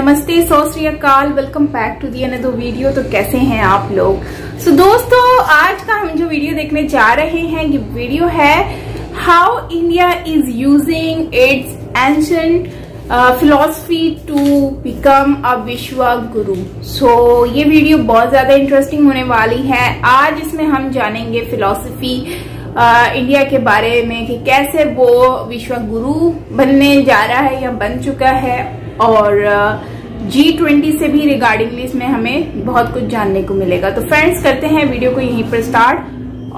नमस्ते, सत श्री अकाल, welcome back to the another video. तो कैसे हैं आप लोग? दोस्तों, आज का हम जो वीडियो देखने जा रहे हैं, ये वीडियो है how India is using its ancient philosophy to become a विश्व गुरु। ये वीडियो बहुत ज्यादा इंटरेस्टिंग होने वाली है। आज इसमें हम जानेंगे फिलॉसफी इंडिया के बारे में कि कैसे वो विश्व गुरु बनने जा रहा है या बन चुका है, और G20 से भी रिगार्डिंगली इसमें हमें बहुत कुछ जानने को मिलेगा। तो फ्रेंड्स, करते हैं वीडियो को यहीं पर स्टार्ट।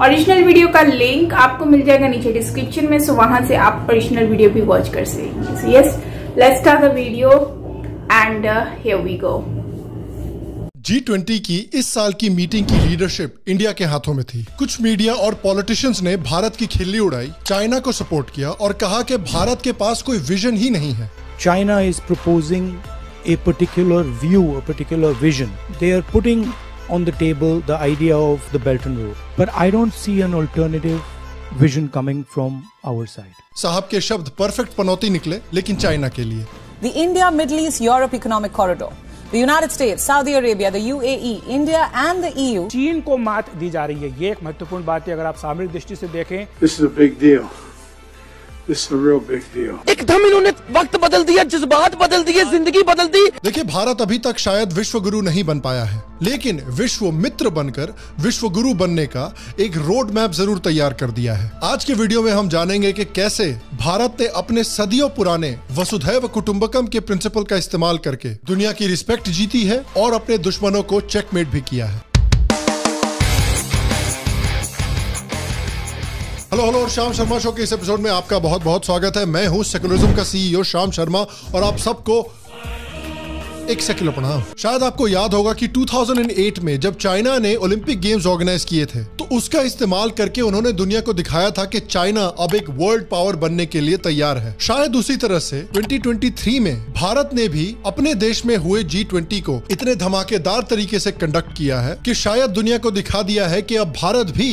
ओरिजिनल वीडियो का लिंक आपको मिल जाएगा नीचे डिस्क्रिप्शन में, वहां से आप ओरिजिनल वीडियो भी वॉच कर सकेंगे। Yes, let's start the video and here we go. G20 की इस साल की मीटिंग की लीडरशिप इंडिया के हाथों में थी। कुछ मीडिया और पॉलिटिशियंस ने भारत की खिल्ली उड़ाई, चाइना को सपोर्ट किया और कहा कि भारत के पास कोई विजन ही नहीं है। China is proposing a particular view, a particular vision. They are putting on the table the idea of the Belt and Road. But I don't see an alternative vision coming from our side. साहब के शब्द perfect पनौती निकले, लेकिन China के लिए। The India, Middle East, Europe Economic Corridor. The United States, Saudi Arabia, the UAE, India and the EU. चीन को मात दी जा रही है, ये एक महत्वपूर्ण बात है। अगर आप सामरिक दृष्टि से देखें, This is a big deal. This is a real big deal. एकदम इन्होंने वक्त बदल दिया, जज्बात बदल दिए, जिंदगी बदल दी। देखिए, भारत अभी तक शायद विश्व गुरु नहीं बन पाया है, लेकिन विश्व मित्र बनकर विश्व गुरु बनने का एक रोड मैप जरूर तैयार कर दिया है। आज के वीडियो में हम जानेंगे कि कैसे भारत ने अपने सदियों पुराने वसुधैव कुटुंबकम के प्रिंसिपल का इस्तेमाल करके दुनिया की रिस्पेक्ट जीती है और अपने दुश्मनों को चेकमेट भी किया है। हेलो और श्याम शर्मा शो के इस एपिसोड में आपका बहुत बहुत स्वागत है। मैं हूं सेकुलरिज्म का सीईओ श्याम शर्मा और आप सबको एक सेकुलर प्रणाम। शायद आपको याद होगा कि 2008 में जब चाइना ने ओलंपिक गेम्स ऑर्गेनाइज किए थे, तो उसका इस्तेमाल करके उन्होंने दुनिया को दिखाया था कि चाइना अब एक वर्ल्ड पावर बनने के लिए तैयार है। शायद उसी तरह से 2023 में भारत ने भी अपने देश में हुए G20 को इतने धमाकेदार तरीके से कंडक्ट किया है कि शायद दुनिया को दिखा दिया है कि अब भारत भी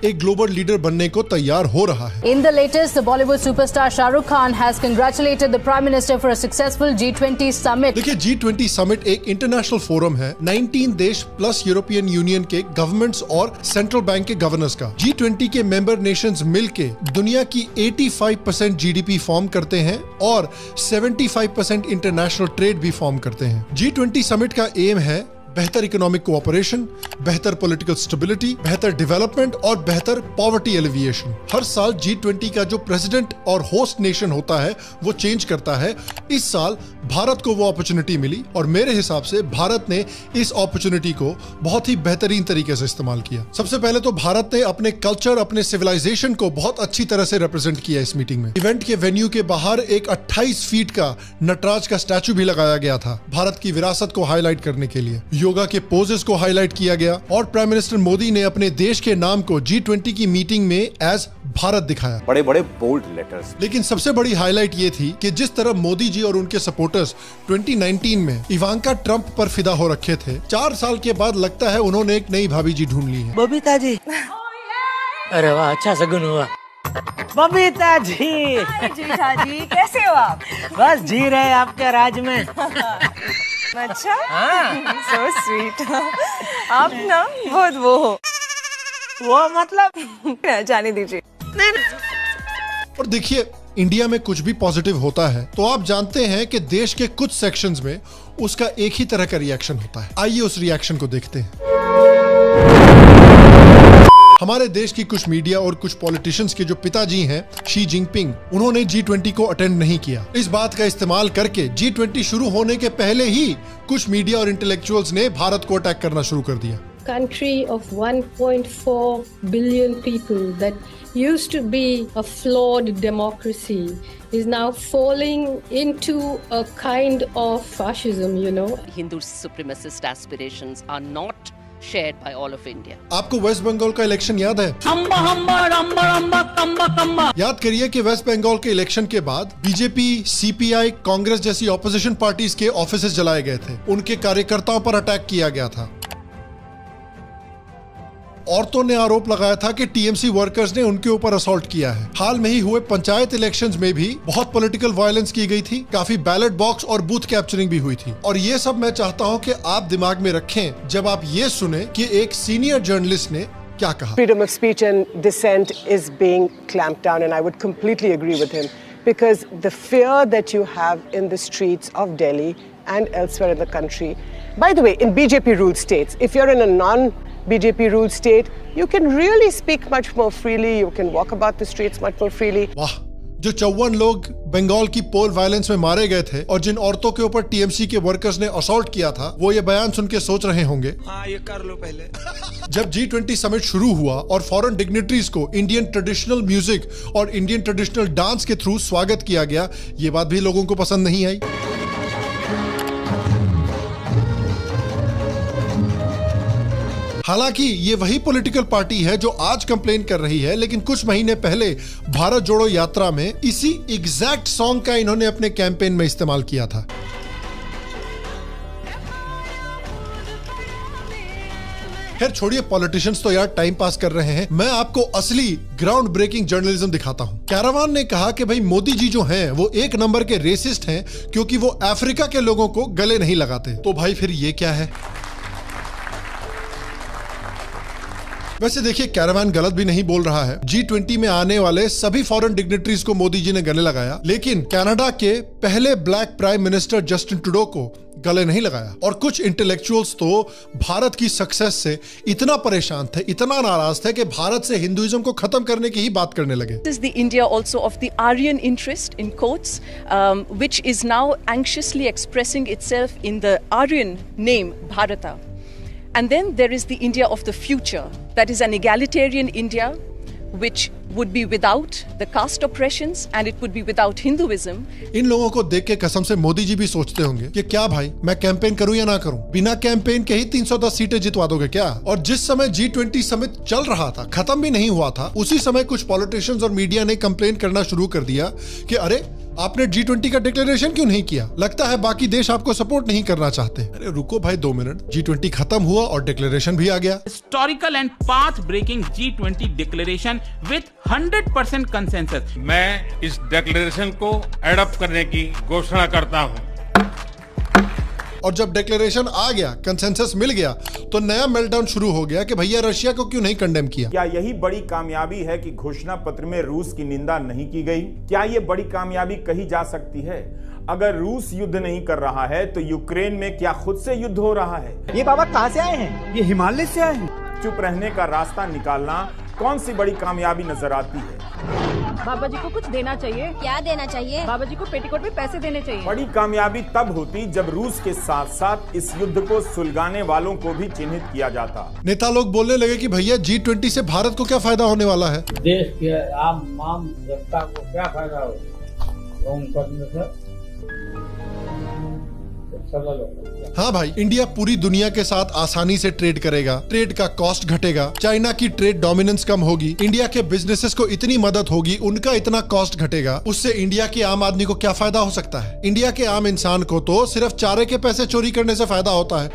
एक ग्लोबल लीडर बनने को तैयार हो रहा है। In the latest, the Bollywood superstar Shah Rukh Khan has congratulated the Prime Minister for a successful G20 summit. देखिए, G20 समिट एक इंटरनेशनल फोरम है 19 देश प्लस यूरोपियन यूनियन के गवर्नमेंट्स और सेंट्रल बैंक के गवर्नर्स का। G20 के member Nations मिलके दुनिया की 85% जीडीपी फॉर्म करते हैं और 75% इंटरनेशनल ट्रेड भी फॉर्म करते हैं। G20 समिट का एम है बेहतर इकोनॉमिक कोऑपरेशन, बेहतर पॉलिटिकल स्टेबिलिटी, बेहतर डेवलपमेंट और बेहतर पॉवर्टी एलिविएशन। हर साल G20 का जो प्रेसिडेंट और होस्ट नेशन होता है वो चेंज करता है। इस साल भारत को वो अपॉर्चुनिटी मिली और मेरे हिसाब से भारत ने इस अपॉर्चुनिटी को बहुत ही बेहतरीन तरीके से इस्तेमाल किया। सबसे पहले तो भारत ने अपने कल्चर, अपने सिविलाइजेशन को बहुत अच्छी तरह से रिप्रेजेंट किया इस मीटिंग में। इवेंट के वेन्यू के बाहर एक 28 फीट का नटराज का स्टैचू भी लगाया गया था, भारत की विरासत को हाईलाइट करने के लिए। योगा के पोजेस को हाईलाइट किया गया और प्राइम मिनिस्टर मोदी ने अपने देश के नाम को G20 की मीटिंग में एज भारत दिखाया। बड़े बड़े बोल्ड लेटर्स। लेकिन सबसे बड़ी हाईलाइट ये थी कि जिस तरह मोदी जी और उनके सपोर्टर्स 2019 में इवांका ट्रंप पर फिदा हो रखे थे, 4 साल के बाद लगता है उन्होंने एक नई भाभी जी ढूंढ ली है। बबीता जी, अरे वाह, अच्छा सगुन हुआ। बबीता जी, जीठा जी, कैसे हो आप? बस जी रहे आपके राज में। अच्छा, so sweet. आप ना बहुत वो हो। वो मतलब जाने दीजिए। और देखिए, इंडिया में कुछ भी पॉजिटिव होता है तो आप जानते हैं कि देश के कुछ सेक्शंस में उसका एक ही तरह का रिएक्शन होता है। आइए उस रिएक्शन को देखते हैं। हमारे देश की कुछ मीडिया और कुछ पॉलिटिशियंस के जो पिताजी हैं, शी जिनपिंग, उन्होंने G20 को अटेंड नहीं किया। इस बात का इस्तेमाल करके G20 शुरू होने के पहले ही कुछ मीडिया और इंटेलेक्चुअल्स ने भारत को अटैक करना शुरू कर दिया। Country of 1.4 billion people that used to be a flawed democracy is now falling into a kind of fascism, you know. Hindu supremacist aspirations are not shared by all of India. आपको waste Bengal का election याद है? याद करिए कि waste Bengal के election के बाद बीजेपी, सीपीआई, कांग्रेस जैसी ऑपोजिशन पार्टीज के ऑफिसेज जलाए गए थे, उनके कार्यकर्ताओं पर अटैक किया गया था। औरतों ने आरोप लगाया था कि टीएमसी वर्कर्स ने उनके ऊपर असॉल्ट किया है। हाल में ही हुए पंचायत इलेक्शंस में भी बहुत पॉलिटिकल वायलेंस की गई थी, काफी बैलेट बॉक्स और बूथ कैप्चरिंग भी हुई थी। और ये सब मैं चाहता हूँ कि आप दिमाग में रखें जब आप ये सुने कि एक सीनियर जर्नलिस्ट ने क्या कहा। Freedom of speech and dissent is being clamped down, and I would completely agree with him, because the fear that you have in the streets of Delhi and elsewhere in the country, by the way, in BJP ruled states, if you're in a non-BJP ruled state, you can really speak much more freely, you can walk about the streets much more freely. वाह, जो 54 लोग बंगाल की पोल violence में मारे गए थे और जिन औरतों के ऊपर टीएमसी के वर्कर्स ने असॉल्ट किया था, वो ये बयान सुन के सोच रहे होंगे, हाँ ये कर लो पहले। जब G20 समिट शुरू हुआ और फॉरेन डिग्निटरीज को इंडियन ट्रेडिशनल म्यूजिक और इंडियन ट्रेडिशनल डांस के थ्रू स्वागत किया गया, ये बात भी लोगों को पसंद नहीं आई। हालांकि ये वही पॉलिटिकल पार्टी है जो आज कंप्लेन कर रही है, लेकिन कुछ महीने पहले भारत जोड़ो यात्रा में इसी एग्जैक्ट सॉन्ग का इन्होंने अपने कैंपेन में इस्तेमाल किया था। खैर छोड़िए पॉलिटिशियंस तो यार टाइम पास कर रहे हैं, मैं आपको असली ग्राउंड ब्रेकिंग जर्नलिज्म दिखाता हूं। कैरावान ने कहा कि भाई मोदी जी जो हैं वो एक नंबर के रेसिस्ट हैं क्योंकि वो अफ्रीका के लोगों को गले नहीं लगाते। तो भाई फिर ये क्या है? वैसे देखिए कैरावान गलत भी नहीं बोल रहा है। G20 में आने वाले सभी फॉरेन डिग्निटरीज को मोदी जी ने गले लगाया, लेकिन कनाडा के पहले black prime minister Justin Trudeau को गले नहीं लगाया। और कुछ इंटेलेक्चुअल्स तो भारत की सक्सेस से इतना परेशान थे, इतना नाराज थे कि भारत से हिंदुइज्म को खत्म करने की ही बात करने लगे। This is the India also of the Aryan interest in quotes, which is now anxiously expressing itself in the Aryan name Bharata. And then there is the India of the future, that is an egalitarian India which would be without the caste oppressions and it would be without Hinduism. इन लोगों को देख के कसम से मोदी जी भी सोचते होंगे कि क्या भाई मैं कैंपेन करूं या ना करूं, बिना कैंपेन के ही 310 सीटें जितवा दोगे क्या? और जिस समय G20 समिट चल रहा था, खत्म भी नहीं हुआ था, उसी समय कुछ पॉलिटिशियंस और मीडिया ने कंप्लेन करना शुरू कर दिया कि अरे आपने G20 का डिक्लेरेशन क्यों नहीं किया? लगता है बाकी देश आपको सपोर्ट नहीं करना चाहते। अरे रुको भाई 2 मिनट, G20 खत्म हुआ और डिक्लेरेशन भी आ गया। Historical and path breaking G20 declaration with 100% consensus. मैं इस डिक्लेरेशन को एडॉप्ट करने की घोषणा करता हूँ। और जब डिक्लेरेशन आ गया, कंसेंसस मिल गया, तो नया मेल्टडाउन शुरू हो गया कि भैया रशिया को क्यों नहीं कंडेम किया। क्या यही बड़ी कामयाबी है कि घोषणा पत्र में रूस की निंदा नहीं की गई? क्या ये बड़ी कामयाबी कही जा सकती है? अगर रूस युद्ध नहीं कर रहा है तो यूक्रेन में क्या खुद से युद्ध हो रहा है? ये बाबा कहाँ से आए हैं? ये हिमालय से आए हैं। चुप रहने का रास्ता निकालना कौन सी बड़ी कामयाबी नजर आती है? बाबा जी को कुछ देना चाहिए। क्या देना चाहिए? बाबा जी को पेटीकोट में पैसे देने चाहिए। बड़ी कामयाबी तब होती जब रूस के साथ साथ इस युद्ध को सुलगाने वालों को भी चिन्हित किया जाता। नेता लोग बोलने लगे कि भैया G20 से भारत को क्या फायदा होने वाला है? देश के आम जनता को क्या फायदा होगा? हाँ भाई, इंडिया पूरी दुनिया के साथ आसानी से ट्रेड करेगा, ट्रेड का कॉस्ट घटेगा, चाइना की ट्रेड डोमिनेंस कम होगी, इंडिया के बिजनेसेस को इतनी मदद होगी, उनका इतना कॉस्ट घटेगा। उससे इंडिया के आम आदमी को क्या फायदा हो सकता है? इंडिया के आम इंसान को तो सिर्फ चारे के पैसे चोरी करने से फायदा होता है।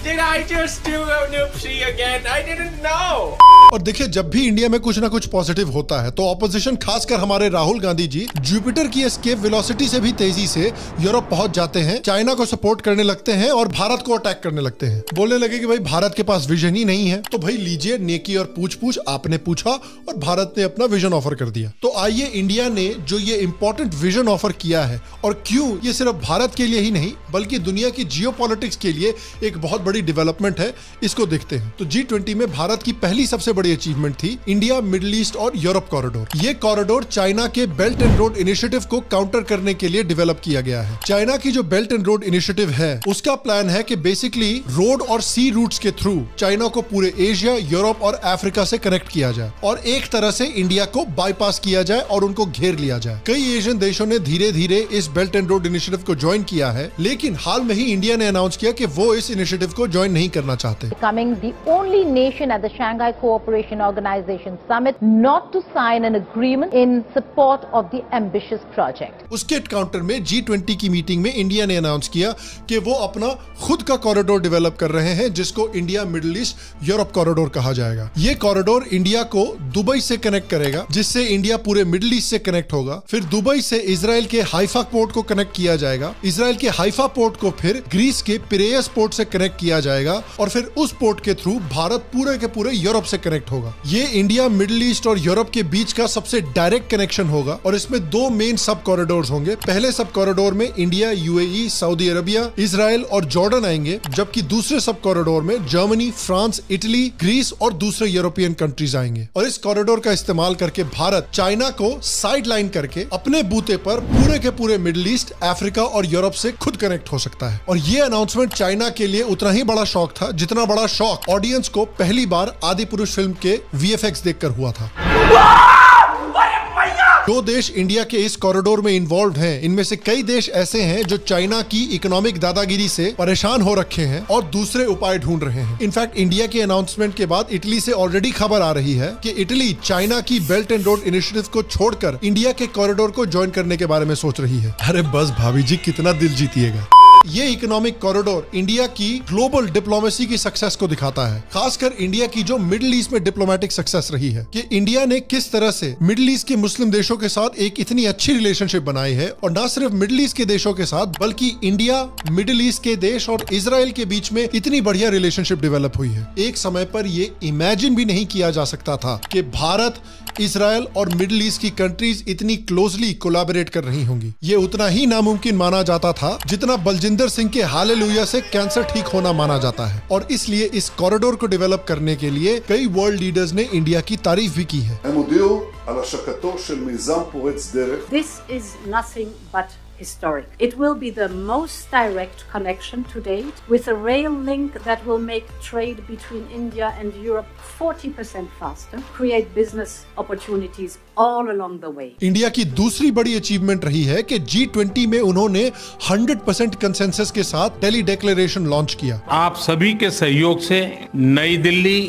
Did I just do an oopsie again? I didn't know. और देखिए जब भी इंडिया में कुछ ना कुछ पॉजिटिव होता है तो ऑपोजिशन, खासकर हमारे राहुल गांधी जी, जुपिटर की एस्केप वेलोसिटी से भी तेजी से यूरोप पहुंच जाते हैं, चाइना को सपोर्ट करने लगते हैं और भारत को अटैक करने लगते हैं। बोलने लगे कि भाई भारत के पास विजन ही नहीं है। तो भाई लीजिए, नेकी और पूछ पूछ, आपने पूछा और भारत ने अपना विजन ऑफर कर दिया। तो आइए इंडिया ने जो ये इंपॉर्टेंट विजन ऑफर किया है और क्यों ये सिर्फ भारत के लिए ही नहीं बल्कि दुनिया की जियोपॉलिटिक्स के लिए एक बहुत बड़ी डेवलपमेंट है, इसको देखते हैं। तो G20 में भारत की पहली सबसे बड़ी अचीवमेंट थी इंडिया, मिडिल ईस्ट और यूरोप कॉरिडोर। ये कॉरिडोर चाइना के बेल्ट एंड रोड इनिशिएटिव को काउंटर करने के लिए डेवलप किया गया है। चाइना की जो बेल्ट एंड रोड इनिशिएटिव है उसका प्लान है कि बेसिकली रोड और सी रूट्स के थ्रू चाइना को पूरे एशिया, यूरोप और अफ्रीका से कनेक्ट किया जाए और एक तरह से इंडिया को बाईपास किया जाए और उनको घेर लिया जाए। कई एशियन देशों ने धीरे धीरे इस बेल्ट एंड रोड इनिशिएटिव को ज्वाइन किया है, लेकिन हाल में ही इंडिया ने अनाउंस किया कि वो इस इनिशिएटिव को को ज्वाइन नहीं करना चाहते। Becoming the only nation at the Shanghai Cooperation Organization Summit not to sign an agreement in support of the ambitious project. उसके काउंटर में G20 की मीटिंग में इंडिया ने अनाउंस किया कि वो अपना खुद का कॉरिडोर डेवलप कर रहे हैं, जिसको India middle east Europe corridor कहा जाएगा। ये कॉरिडोर इंडिया को दुबई से कनेक्ट करेगा, जिससे इंडिया पूरे मिडिल ईस्ट से कनेक्ट होगा। फिर दुबई से इजराइल के हाइफा पोर्ट को कनेक्ट किया जाएगा, इजराइल के हाइफा पोर्ट को फिर ग्रीस के पिरेयस पोर्ट से कनेक्ट किया जाएगा और फिर उस पोर्ट के थ्रू भारत पूरे के पूरे यूरोप से कनेक्ट होगा। ये इंडिया मिडिल ईस्ट और यूरोप के बीच का सबसे डायरेक्ट कनेक्शन होगा और इसमें दो मेन सब कॉरिडोर्स होंगे। पहले सब कॉरिडोर में India, UAE, Saudi Arabia, Israel और जॉर्डन आएंगे, जबकि दूसरे सब कॉरिडोर में जर्मनी, फ्रांस, इटली, ग्रीस और दूसरे यूरोपियन कंट्रीज आएंगे। और इस कॉरिडोर का इस्तेमाल करके भारत चाइना को साइड लाइन करके अपने बूते पर पूरे के पूरे मिडिल ईस्ट, अफ्रीका और यूरोप से खुद कनेक्ट हो सकता है। और ये अनाउंसमेंट चाइना के लिए उतना ही बड़ा शॉक था जितना बड़ा शॉक ऑडियंस को पहली बार आदि पुरुष फिल्म के VFX देखकर हुआ था। जो देश इंडिया के इस कॉरिडोर में इन्वॉल्व हैं, इनमें से कई देश ऐसे हैं जो चाइना की इकोनॉमिक दादागिरी से परेशान हो रखे हैं और दूसरे उपाय ढूंढ रहे हैं। इनफैक्ट इंडिया के अनाउंसमेंट के बाद इटली से ऑलरेडी खबर आ रही है कि इटली चाइना की बेल्ट एंड रोड इनिशिएटिव को छोड़कर इंडिया के कॉरिडोर को ज्वाइन करने के बारे में सोच रही है। अरे बस भाभी जी, कितना दिल जीतिएगा। ये इकोनॉमिक कॉरिडोर इंडिया की ग्लोबल डिप्लोमेसी की सक्सेस को दिखाता है, खासकर इंडिया की जो मिडिल ईस्ट में डिप्लोमेटिक सक्सेस रही है कि इंडिया ने किस तरह से मिडिल ईस्ट के मुस्लिम देशों के साथ एक इतनी अच्छी रिलेशनशिप बनाई है। और न सिर्फ मिडिल ईस्ट के देशों के साथ, बल्कि इंडिया, मिडिल ईस्ट के देश और इजराइल के बीच में इतनी बढ़िया रिलेशनशिप डेवलप हुई है। एक समय पर ये इमेजिन भी नहीं किया जा सकता था कि भारत, इजराइल और मिडिल ईस्ट की कंट्रीज इतनी क्लोजली कोलैबोरेट कर रही होंगी। ये उतना ही नामुमकिन माना जाता था जितना बलजिंदर सिंह के हालेलुया से कैंसर ठीक होना माना जाता है। और इसलिए इस कॉरिडोर को डेवलप करने के लिए कई वर्ल्ड लीडर्स ने इंडिया की तारीफ भी की है। This is nothing but historic. It will be the most direct connection to date, with a rail link that will make trade between India and Europe 40% faster, create business opportunities all along the way. India की दूसरी बड़ी achievement रही है कि G20 में उन्होंने 100% consensus के साथ दिल्ली डिक्लेरेशन लॉन्च किया। आप सभी के सहयोग से नई Delhi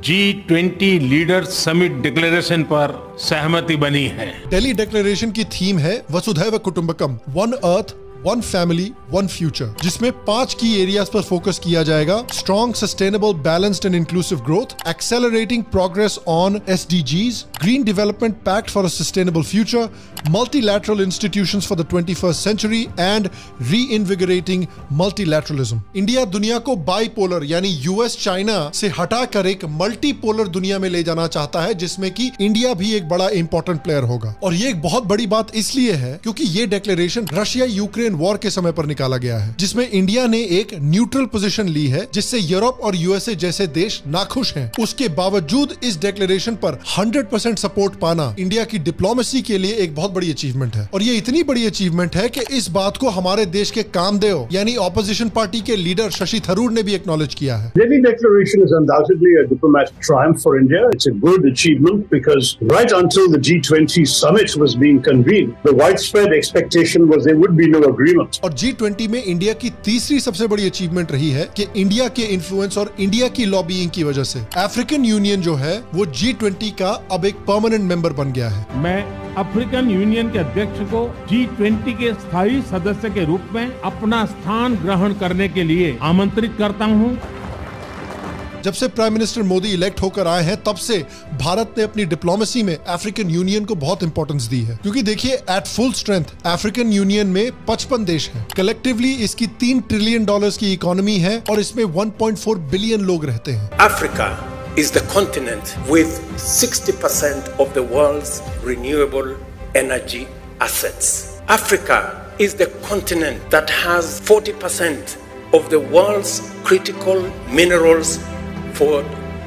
G20 leaders summit declaration पर सहमति बनी है। दिल्ली डिक्लेरेशन की थीम है वसुधैव कुटुंबकम, one earth, one family, one future, जिसमें 5 की एरियाज पर फोकस किया जाएगा। Strong, sustainable, balanced and inclusive growth, accelerating progress on SDGs, green development pact for a sustainable future, multilateral institutions for the 21st century and reinvigorating multilateralism. India दुनिया को bipolar यानी US China से हटाकर एक multipolar दुनिया में ले जाना चाहता है, जिसमें कि इंडिया भी एक बड़ा इंपॉर्टेंट प्लेयर होगा। और ये एक बहुत बड़ी बात इसलिए है क्योंकि ये डिक्लेरेशन रशिया यूक्रेन वॉर के समय पर निकाला गया है, जिसमें इंडिया ने एक न्यूट्रल पोजीशन ली है, जिससे यूरोप और USA जैसे देश नाखुश हैं। उसके बावजूद इस डिक्लेरेशन पर 100% सपोर्ट पाना इंडिया की डिप्लोमेसी के लिए एक बहुत बड़ी अचीवमेंट है। और ये इतनी बड़ी अचीवमेंट है कि इस बात को हमारे देश के कामदेव यानी ऑपोजिशन पार्टी के लीडर शशि थरूर ने भी एक्नॉलेज किया है। Delhi Declaration is undoubtedly a diplomatic triumph for India. It's a good achievement because right until the G20 summit was being convened, the widespread expectation was there would be no agreement. और G20 में India की तीसरी सबसे बड़ी achievement रही है कि India के इन्फ्लुएंस और इंडिया की लॉबिंग की वजह से अफ्रीकन यूनियन जो है वो G20 का अब एक परमानेंट मेंबर बन गया है। मैं अफ्रीकन यूनियन के अध्यक्ष को G20 के स्थायी सदस्य के रूप में अपना स्थान ग्रहण करने के लिए आमंत्रित करता हूं। जब से प्राइम मिनिस्टर मोदी इलेक्ट होकर आए हैं, तब से भारत ने अपनी डिप्लोमेसी में अफ्रीकन यूनियन को बहुत इंपॉर्टेंस दी है, क्योंकि देखिए at full strength African union में 55 देश हैं। कलेक्टिवली इसकी $3 ट्रिलियन की इकोनॉमी है और इसमें 1.4 बिलियन लोग रहते हैं। Africa is the continent with 60% of the world's renewable energy assets. Africa is the continent that has 40% of the world's critical minerals for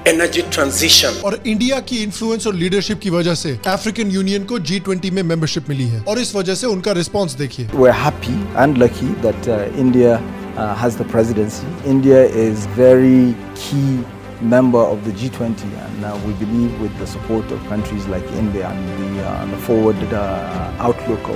energy transition. और इंडिया की इन्फ्लुएंस और लीडरशिप की वजह से अफ्रीकन यूनियन को G20 में membership मिली है और इस वजह से उनका रिस्पांस देखिए। We're happy and lucky that India has the presidency. India is very key member of the G20, and we believe with the support of countries like India and the forward outlook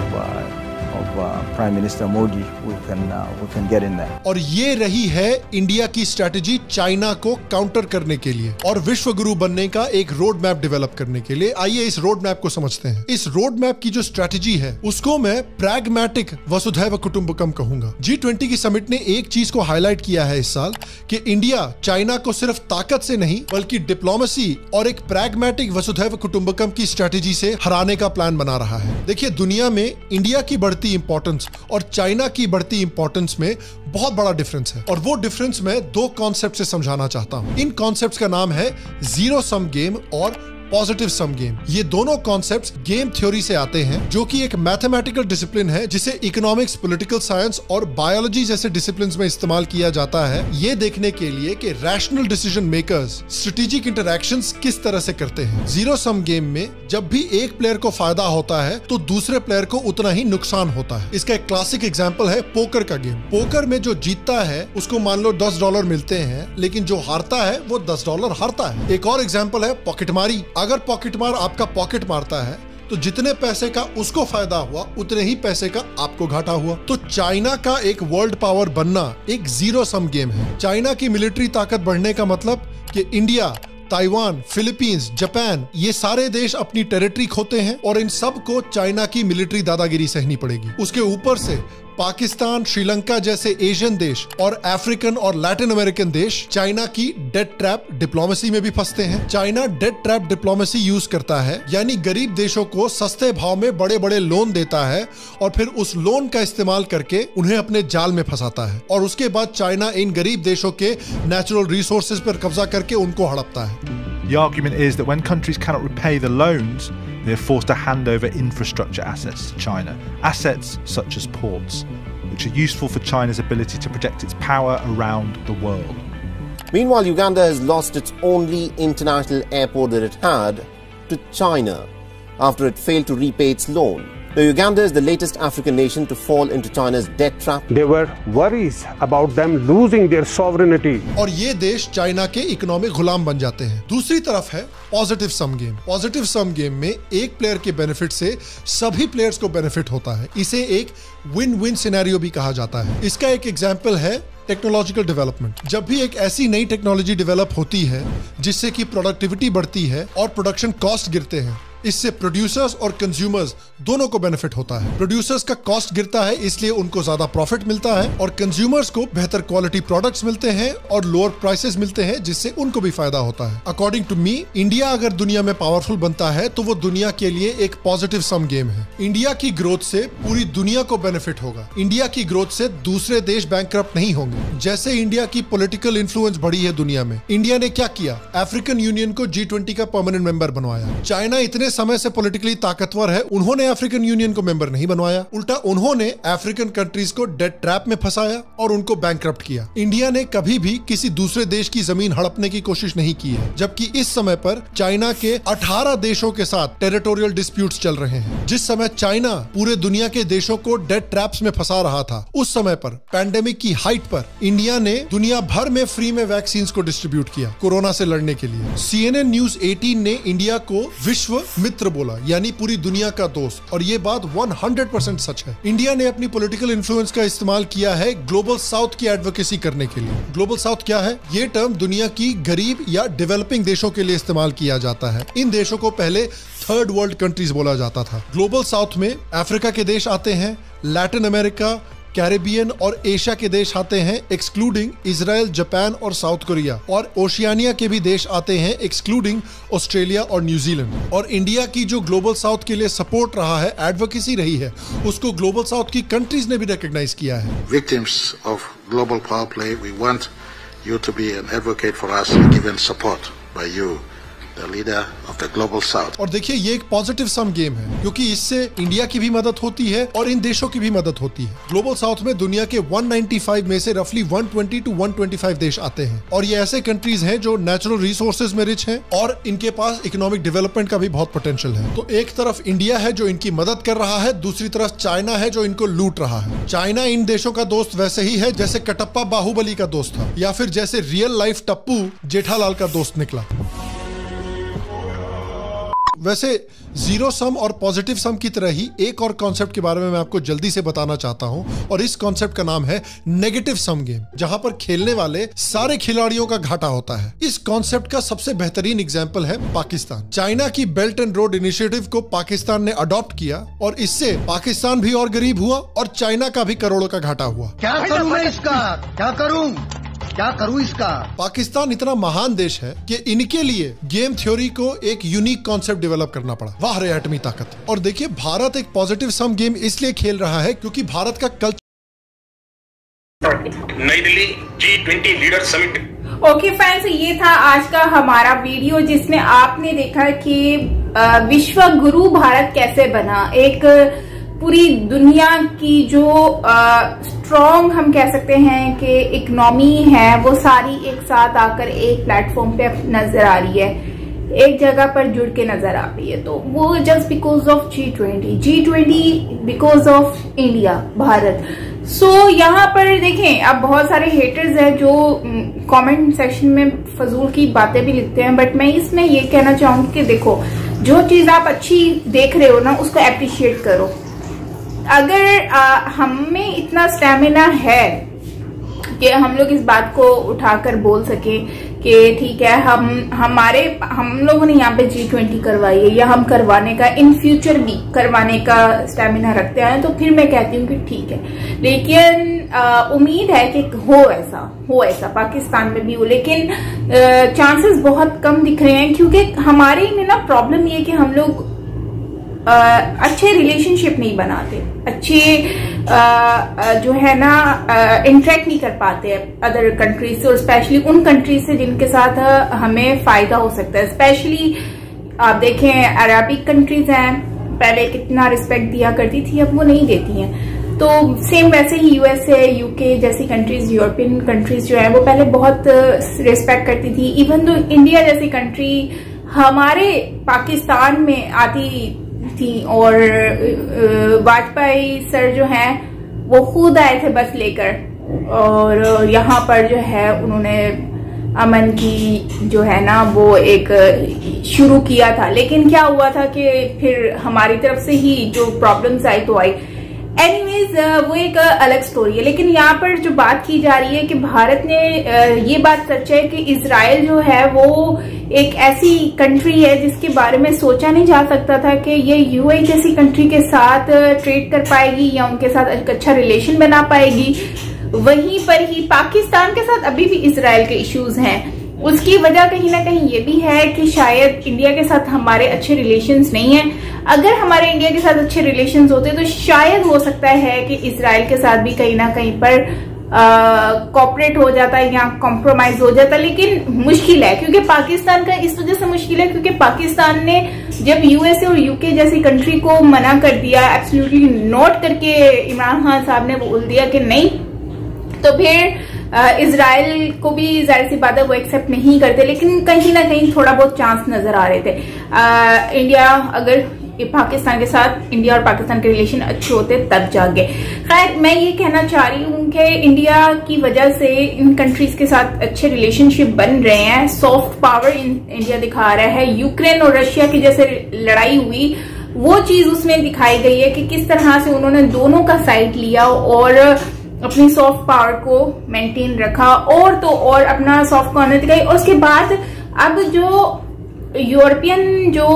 Prime Minister Modi, we can get in there. और ये रही है India की strategy China को counter करने के लिए और विश्व गुरु बनने का एक रोड मैप डेवलप करने के लिए। आइए इस रोड मैप को समझते हैं। इस रोड मैप की जो स्ट्रैटेजी है उसको मैं प्रैग्मैटिक वसुधैव कुटुंबकम कहूंगा। G20 की समिट ने एक चीज को हाईलाइट किया है इस साल कि इंडिया चाइना को सिर्फ ताकत से नहीं बल्कि डिप्लोमेसी और एक प्रैग्मैटिक वसुधैव कुटुंबकम की स्ट्रैटेजी से हराने का प्लान बना रहा है। देखिए, दुनिया में इंडिया की बढ़ती इंपॉर्टेंस और चाइना की बढ़ती इंपॉर्टेंस में बहुत बड़ा डिफरेंस है और वो डिफरेंस मैं दो कॉन्सेप्ट से समझाना चाहता हूं। इन कॉन्सेप्ट्स का नाम है जीरो सम गेम और पॉजिटिव सम गेम। ये दोनों कॉन्सेप्ट्स गेम थ्योरी से आते हैं जो कि एक मैथमेटिकल डिसिप्लिन है जिसे इकोनॉमिक्स, पॉलिटिकल साइंस और बायोलॉजी जैसे डिसिप्लिन्स में इस्तेमाल किया जाता है ये देखने के लिए कि rational decision makers strategic interactions किस तरह से करते हैं। जीरो सम गेम में जब भी एक प्लेयर को फायदा होता है तो दूसरे प्लेयर को उतना ही नुकसान होता है। इसका एक क्लासिक एग्जांपल है पोकर का गेम। पोकर में जो जीतता है उसको मान लो $10 मिलते हैं, लेकिन जो हारता है वो $10 हारता है। एक और एग्जांपल है पॉकेटमारी। अगर पॉकेटमार आपका पॉकेट मारता है तो जितने पैसे का उसको फायदा हुआ उतने ही पैसे का आपको घाटा हुआ। तो चाइना का एक वर्ल्ड पावर बनना एक जीरो सम गेम है। चाइना की मिलिट्री ताकत बढ़ने का मतलब कि इंडिया, ताइवान, फिलीपींस, जापान ये सारे देश अपनी टेरिटरी खोते हैं और इन सब को चाइना की मिलिट्री दादागिरी सहनी पड़ेगी। उसके ऊपर से पाकिस्तान, श्रीलंका जैसे एशियन देश और अफ्रीकन और लैटिन अमेरिकन देश चाइना की डेट ट्रैप डिप्लोमेसी में भी फंसते हैं। China debt trap diplomacy use करता है, यानी गरीब देशों को सस्ते भाव में बड़े बड़े लोन देता है और फिर उस लोन का इस्तेमाल करके उन्हें अपने जाल में फंसाता है और उसके बाद चाइना इन गरीब देशों के नेचुरल रिसोर्सेज पर कब्जा करके उनको हड़पता है। The argument is that when countries cannot repay the loans, they are forced to hand over infrastructure assets to China. Assets such as ports, which are useful for China's ability to project its power around the world. Meanwhile, Uganda has lost its only international airport that it had to China after it failed to repay its loan. Now, Uganda is the latest African nation to fall into China's debt trap. There were worries about them losing their sovereignty. और ये देश China के economic गुलाम बन जाते हैं। दूसरी तरफ है पॉजिटिव सम गेम। पॉजिटिव सम गेम में एक प्लेयर के बेनिफिट से सभी प्लेयर्स को बेनिफिट होता है। इसे एक विन विन सिनेरियो भी कहा जाता है। इसका एक एग्जाम्पल है टेक्नोलॉजिकल डेवलपमेंट। जब भी एक ऐसी नई टेक्नोलॉजी डेवलप होती है जिससे कि प्रोडक्टिविटी बढ़ती है और प्रोडक्शन कॉस्ट गिरते हैं, इससे प्रोड्यूसर्स और कंज्यूमर्स दोनों को बेनिफिट होता है। प्रोड्यूसर्स का कॉस्ट गिरता है इसलिए उनको ज्यादा प्रॉफिट मिलता है और कंज्यूमर्स को बेहतर क्वालिटी प्रोडक्ट्स मिलते हैं और लोअर प्राइसेस मिलते हैं जिससे उनको भी फायदा होता है। अकॉर्डिंग टू मी, इंडिया अगर दुनिया में पावरफुल बनता है तो वो दुनिया के लिए एक पॉजिटिव सम गेम है। इंडिया की ग्रोथ से पूरी दुनिया को बेनिफिट होगा। इंडिया की ग्रोथ से दूसरे देश बैंकक्रप्ट नहीं होंगे। जैसे इंडिया की पॉलिटिकल इन्फ्लुएंस बढ़ी है दुनिया में, इंडिया ने क्या किया? अफ्रीकन यूनियन को G20 का परमानेंट मेंबर बनवाया। चाइना इतने समय से पॉलिटिकली ताकतवर है, उन्होंने अफ्रीकन यूनियन को मेंबर नहीं बनवाया, उल्टा उन्होंने अफ्रीकन कंट्रीज को डेट ट्रैप में फंसाया और उनको बैंकक्रप्ट किया। इंडिया ने कभी भी किसी दूसरे देश की जमीन हड़पने की कोशिश नहीं की है, जबकि इस समय पर चाइना के 18 देशों के साथ टेरिटोरियल डिस्प्यूट्स चल रहे हैं। जिस समय चाइना पूरे दुनिया के देशों को डेट ट्रैप्स में फंसा रहा था, उस समय पर पैंडेमिक की हाइट पर इंडिया ने दुनिया भर में फ्री में वैक्सीन को डिस्ट्रीब्यूट किया कोरोना से लड़ने के लिए। CNN न्यूज 18 ने इंडिया को विश्व मित्र बोला, यानी पूरी दुनिया का दोस्त, और ये बात 100% सच है। इंडिया ने अपनी पॉलिटिकल इन्फ्लुएंस का इस्तेमाल किया है ग्लोबल साउथ की एडवोकेसी करने के लिए। ग्लोबल साउथ क्या है? ये टर्म दुनिया की गरीब या डेवलपिंग देशों के लिए इस्तेमाल किया जाता है। इन देशों को पहले थर्ड वर्ल्ड कंट्रीज बोला जाता था। ग्लोबल साउथ में अफ्रीका के देश आते हैं, लैटिन अमेरिका, कैरेबियन और एशिया के देश आते हैं एक्सक्लूडिंग इजराइल, जापान और साउथ कोरिया, और ओशियानिया के भी देश आते हैं एक्सक्लूडिंग ऑस्ट्रेलिया और न्यूजीलैंड। और इंडिया की जो ग्लोबल साउथ के लिए सपोर्ट रहा है, एडवोकेसी रही है, उसको ग्लोबल साउथ की कंट्रीज ने भी रिकॉग्नाइज किया है। Victims of global power play, we want you to be an advocate for us, given support by you, the leader of the global south. और देखिए, ये एक पॉजिटिव सम गेम है क्योंकि इससे इंडिया की भी मदद होती है और इन देशों की भी मदद होती है। ग्लोबल साउथ में दुनिया के 195 में से रफली 120 to 125 देश आते हैं और ये ऐसे कंट्रीज हैं जो नेचुरल रिसोर्सेज में रिच हैं और इनके पास इकोनॉमिक डेवलपमेंट का भी बहुत पोटेंशियल है। तो एक तरफ इंडिया है जो इनकी मदद कर रहा है, दूसरी तरफ चाइना है जो इनको लूट रहा है। चाइना इन देशों का दोस्त वैसे ही है जैसे कटप्पा बाहुबली का दोस्त था, या फिर जैसे रियल लाइफ टप्पू जेठालाल का दोस्त निकला। वैसे जीरो सम और पॉजिटिव सम की तरह ही एक और कॉन्सेप्ट के बारे में मैं आपको जल्दी से बताना चाहता हूं, और इस कॉन्सेप्ट का नाम है नेगेटिव सम गेम, जहां पर खेलने वाले सारे खिलाड़ियों का घाटा होता है। इस कॉन्सेप्ट का सबसे बेहतरीन एग्जांपल है पाकिस्तान। चाइना की बेल्ट एंड रोड इनिशिएटिव को पाकिस्तान ने अडॉप्ट किया और इससे पाकिस्तान भी और गरीब हुआ और चाइना का भी करोड़ों का घाटा हुआ। क्या करूं मैं इसका, क्या करूं इसका? पाकिस्तान इतना महान देश है कि इनके लिए गेम थ्योरी को एक यूनिक कॉन्सेप्ट डेवलप करना पड़ा। वाह रे एटमी ताकत। और देखिए, भारत एक पॉजिटिव सम गेम इसलिए खेल रहा है क्योंकि भारत का कल्चर। नई Delhi G20 leader summit. Okay friends, ये था आज का हमारा वीडियो जिसमें आपने देखा कि विश्व गुरु भारत कैसे बना। एक पूरी दुनिया की जो स्ट्रॉन्ग हम कह सकते हैं कि इकोनॉमी है, वो सारी एक साथ आकर एक प्लेटफॉर्म पे नजर आ रही है, एक जगह पर जुड़ के नजर आ रही है। तो वो just because of G20 because of India, Bharat. So यहाँ पर देखें, अब बहुत सारे हेटर्स हैं जो कमेंट सेक्शन में फजूल की बातें भी लिखते हैं, बट मैं इसमें ये कहना चाहूंगी कि देखो, जो चीज आप अच्छी देख रहे हो ना, उसको एप्रिशिएट करो। अगर हमें इतना स्टैमिना है कि हम लोग इस बात को उठाकर बोल सके कि ठीक है, हम लोगों ने यहाँ पे G20 करवाई है या हम करवाने का इन फ्यूचर भी करवाने का स्टैमिना रखते हैं, तो फिर मैं कहती हूँ कि ठीक है। लेकिन उम्मीद है कि हो ऐसा पाकिस्तान में भी हो, लेकिन चांसेस बहुत कम दिख रहे हैं क्योंकि हमारे में ना प्रॉब्लम ये कि हम लोग अच्छे रिलेशनशिप नहीं बनाते, अच्छे जो है ना इंटरेक्ट नहीं कर पाते अदर कंट्रीज से, और स्पेशली उन कंट्रीज से जिनके साथ हमें फायदा हो सकता है। स्पेशली आप देखें, अरबिक कंट्रीज हैं, पहले कितना रिस्पेक्ट दिया करती थी, अब वो नहीं देती हैं। तो सेम वैसे ही USA, UK जैसी कंट्रीज, यूरोपियन कंट्रीज जो है वो पहले बहुत रिस्पेक्ट करती थी। इवन तो इंडिया जैसी कंट्री हमारे पाकिस्तान में आती थी, और वाजपेयी सर जो हैं वो खुद आए थे बस लेकर, और यहाँ पर जो है उन्होंने अमन की जो है ना वो एक शुरू किया था। लेकिन क्या हुआ था कि फिर हमारी तरफ से ही जो प्रॉब्लम्स आई तो आई। एनीवेज, वो एक अलग स्टोरी है। लेकिन यहाँ पर जो बात की जा रही है कि भारत ने, ये बात सच है कि इजराइल जो है वो एक ऐसी कंट्री है जिसके बारे में सोचा नहीं जा सकता था कि ये UAE जैसी कंट्री के साथ ट्रेड कर पाएगी या उनके साथ एक अच्छा रिलेशन बना पाएगी। वहीं पर ही पाकिस्तान के साथ अभी भी इजराइल के इश्यूज हैं। उसकी वजह कहीं ना कहीं ये भी है कि शायद इंडिया के साथ हमारे अच्छे रिलेशंस नहीं है। अगर हमारे इंडिया के साथ अच्छे रिलेशंस होते तो शायद हो सकता है कि इजराइल के साथ भी कहीं ना कहीं पर कॉपरेट हो जाता है या कॉम्प्रोमाइज हो जाता, लेकिन मुश्किल है क्योंकि पाकिस्तान का इस वजह से मुश्किल है क्योंकि पाकिस्तान ने जब USA और UK जैसी कंट्री को मना कर दिया, एब्सोल्युटली नोट करके इमरान खान साहब ने बोल दिया कि नहीं, तो फिर इजराइल को भी जाहिर सी बात है वो एक्सेप्ट नहीं करते। लेकिन कहीं ना कहीं थोड़ा बहुत चांस नजर आ रहे थे। इंडिया अगर पाकिस्तान के साथ, इंडिया और पाकिस्तान के रिलेशन अच्छे होते तब जाके। खैर, मैं ये कहना चाह रही हूँ कि इंडिया की वजह से इन कंट्रीज के साथ अच्छे रिलेशनशिप बन रहे हैं, सॉफ्ट पावर इंडिया दिखा रहा है। यूक्रेन और रशिया की जैसे लड़ाई हुई, वो चीज उसमें दिखाई गई है कि किस तरह से उन्होंने दोनों का साइड लिया और अपनी सॉफ्ट पावर को मेंटेन रखा, और तो और अपना सॉफ्ट कॉर्नर दिखाई। और उसके बाद अब जो यूरोपियन जो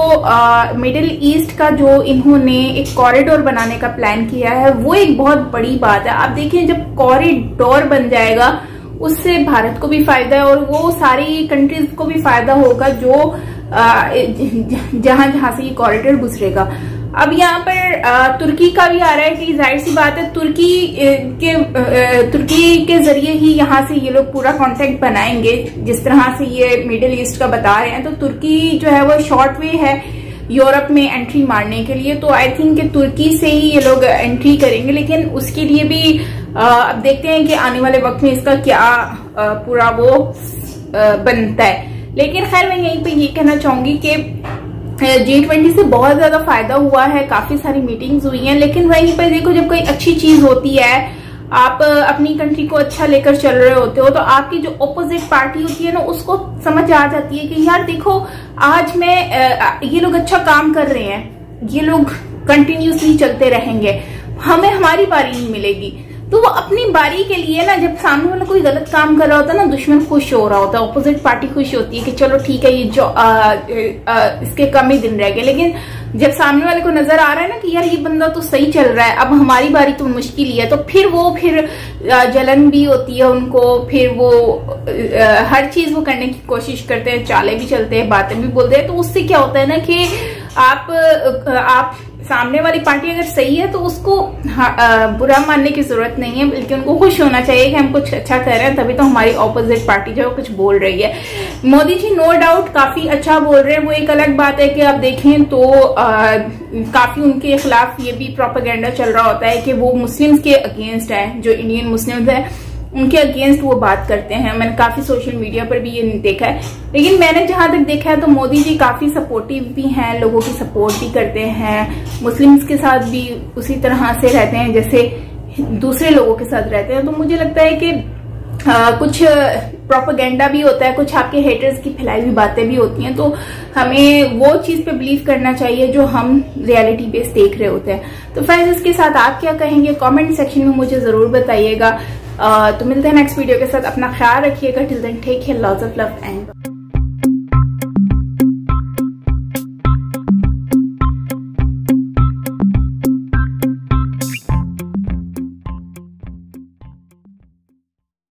मिडिल ईस्ट का जो इन्होंने एक कॉरिडोर बनाने का प्लान किया है, वो एक बहुत बड़ी बात है। आप देखिए, जब कॉरिडोर बन जाएगा उससे भारत को भी फायदा है और वो सारी कंट्रीज को भी फायदा होगा जो जहां जहां से ये कॉरिडोर गुजरेगा। अब यहाँ पर तुर्की का भी आ रहा है कि जाहिर सी बात है तुर्की के जरिए ही यहाँ से ये लोग पूरा कांटेक्ट बनाएंगे, जिस तरह से ये मिडिल ईस्ट का बता रहे हैं। तो तुर्की जो है वो शॉर्ट वे है यूरोप में एंट्री मारने के लिए, तो आई थिंक कि तुर्की से ही ये लोग एंट्री करेंगे। लेकिन उसके लिए भी अब देखते हैं कि आने वाले वक्त में इसका क्या पूरा वो बनता है। लेकिन खैर, मैं यहीं पे ये कहना चाहूंगी कि G20 से बहुत ज्यादा फायदा हुआ है, काफी सारी मीटिंग्स हुई हैं। लेकिन वहीं पर देखो, जब कोई अच्छी चीज होती है आप अपनी कंट्री को अच्छा लेकर चल रहे होते हो, तो आपकी जो ऑपोजिट पार्टी होती है ना, उसको समझ आ जाती है कि यार देखो, आज मैं ये लोग अच्छा काम कर रहे हैं, ये लोग कंटिन्यूसली चलते रहेंगे, हमें हमारी बारी नहीं मिलेगी। तो वो अपनी बारी के लिए ना, जब सामने वाला कोई गलत काम कर रहा होता है ना, दुश्मन खुश हो रहा होता है, ऑपोजिट पार्टी खुश होती है कि चलो ठीक है, ये जो इसके कम ही दिन रह गए। लेकिन जब सामने वाले को नजर आ रहा है ना कि यार ये बंदा तो सही चल रहा है, अब हमारी बारी तो मुश्किल ही है, तो फिर जलन भी होती है उनको, फिर वो हर चीज वो करने की कोशिश करते हैं, चाले भी चलते हैं, बातें भी बोलते हैं। तो उससे क्या होता है ना कि आप सामने वाली पार्टी अगर सही है तो उसको बुरा मानने की जरूरत नहीं है, बल्कि उनको खुश होना चाहिए कि हम कुछ अच्छा कर रहे हैं, तभी तो हमारी ऑपोजिट पार्टी जो है कुछ बोल रही है। मोदी जी नो डाउट काफी अच्छा बोल रहे हैं, वो एक अलग बात है कि आप देखें तो काफी उनके खिलाफ ये भी प्रोपेगेंडा चल रहा होता है कि वो मुस्लिम्स के अगेंस्ट है, जो इंडियन मुस्लिम्स है उनके अगेंस्ट वो बात करते हैं। मैंने काफी सोशल मीडिया पर भी ये देखा है, लेकिन मैंने जहां तक देखा है तो मोदी जी काफी सपोर्टिव भी हैं, लोगों की सपोर्ट भी करते हैं, मुस्लिम्स के साथ भी उसी तरह से रहते हैं जैसे दूसरे लोगों के साथ रहते हैं। तो मुझे लगता है कि कुछ प्रोपेगेंडा भी होता है, कुछ आपके हेटर्स की फैलाई हुई बातें भी होती हैं, तो हमें वो चीज पे बिलीव करना चाहिए जो हम रियलिटी बेस देख रहे होते हैं। तो फ्रेंड्स, इसके साथ आप क्या कहेंगे कमेंट सेक्शन में मुझे जरूर बताइएगा। तो मिलते हैं नेक्स्ट वीडियो के साथ, अपना ख्याल रखिएगा। Till then take care, lots of love and